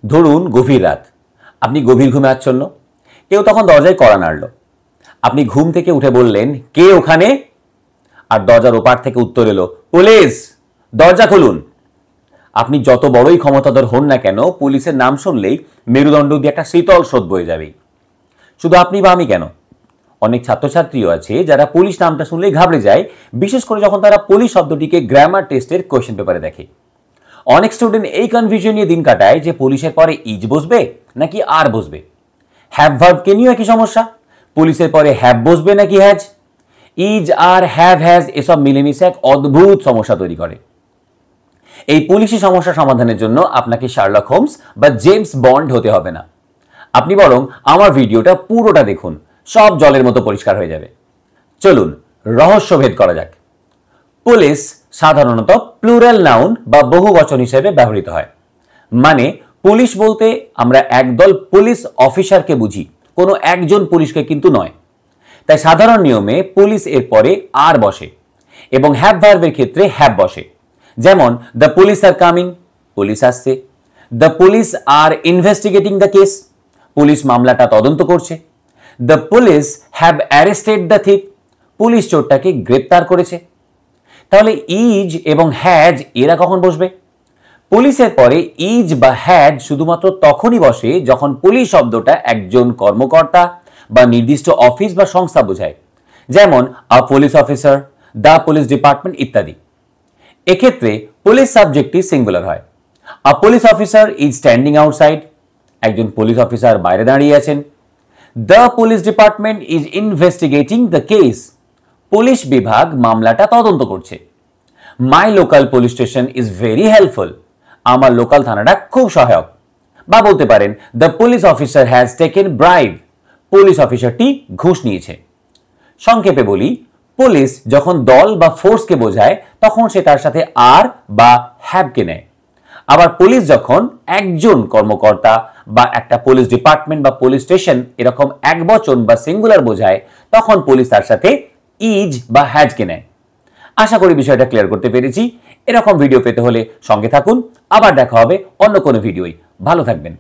ধরুন গভীর রাত, আপনি গভীর ঘুমে আচ্ছন্ন। কেউ তখন দরজায় কড়া নাড়ল। আপনি ঘুম থেকে উঠে বললেন, কে ওখানে? আর দরজার ওপার থেকে উত্তর এলো, পুলিশ, দরজা খুলুন। আপনি যত বড়ই ক্ষমতাধর হন না কেন, পুলিশের নাম শুনলেই মেরুদণ্ড দিয়ে একটা শীতল স্রোত বয়ে যাবেই। শুধু আপনি বা আমি কেন, অনেক ছাত্রছাত্রীও আছে যারা পুলিশ নামটা শুনলেই ঘাবড়ে যায়, বিশেষ করে যখন তারা পুলিশ শব্দটিকে গ্রামার টেস্টের কোয়েশ্চেন পেপারে দেখে। অনেক স্টুডেন্ট এই কনফিউশন নিয়ে দিন কাটায় যে পুলিশের পরে ইজ বসবে নাকি আর বসবে। হ্যাভ ভার্বকে নিয়েও একই সমস্যা, পুলিশের পরে হ্যাভ বসবে নাকি has. Is are have has এসব মিলেমিশে এক অদ্ভুত সমস্যা তৈরি করে। এই পুলিশি সমস্যা সমাধানের জন্য আপনাকে শার্লক হোমস বা জেমস বন্ড হতে হবে না। আপনি বরং আমার ভিডিওটা পুরোটা দেখুন, সব জলের মতো পরিষ্কার হয়ে যাবে। চলুন রহস্যভেদ করা যাক। পুলিশ সাধারণত প্লুরাল নাউন বা বহুবচন হিসেবে ব্যবহৃত হয়। মানে পুলিশ বলতে আমরা একদল পুলিশ অফিসারকে বুঝি, কোনো একজন পুলিশকে কিন্তু নয়। তাই সাধারণ নিয়মে পুলিশ এর পরে আর বসে এবং হ্যাভ ভার্বের ক্ষেত্রে হ্যাভ বসে। যেমন the police are coming, police আসছে। The police are investigating the case, police মামলাটা তদন্ত করছে। The police have arrested the thief, police চোরটাকে গ্রেপ্তার করেছে। তাহলে ইজ এবং হ্যাজ এরা কখন বসবে? পুলিশের পরে ইজ বা হ্যাজ শুধুমাত্র তখনই বসে যখন পুলিশ শব্দটা একজন কর্মকর্তা বা নির্দিষ্ট অফিস বা সংস্থা বোঝায়, যেমন a police officer, the police department ইত্যাদি। এক্ষেত্রে পুলিশ সাবজেক্টটি সিঙ্গুলার হয়। A police officer is standing outside, একজন পুলিশ অফিসার বাইরে দাঁড়িয়ে আছেন। The police department is investigating the case, police বিভাগ মামলাটা তদন্ত করছে। My local police station is very helpful, আমার লোকাল থানাটা খুব সহায়ক। বা বলতে পারেন the police officer has taken bribe, police অফিসারটি ঘুষ নিয়েছে। সংক্ষেপে বলি, পুলিশ যখন দল বা ফোর্সকে বোঝায় তখন সে তার সাথে আর বা হ্যাভকে নেয়। আবার পুলিশ যখন একজন কর্মকর্তা বা একটা পুলিশ ডিপার্টমেন্ট বা পুলিশ স্টেশন এরকম একবচন বা সিঙ্গুলার বোঝায় তখন পুলিশ তার সাথে ইজ বা হ্যাজকে নেয়। আশা করি বিষয়টা ক্লিয়ার করতে পেরেছি। এরকম ভিডিও পেতে হলে সঙ্গে থাকুন, আবার দেখা হবে অন্য কোনো ভিডিওই। ভালো থাকবেন।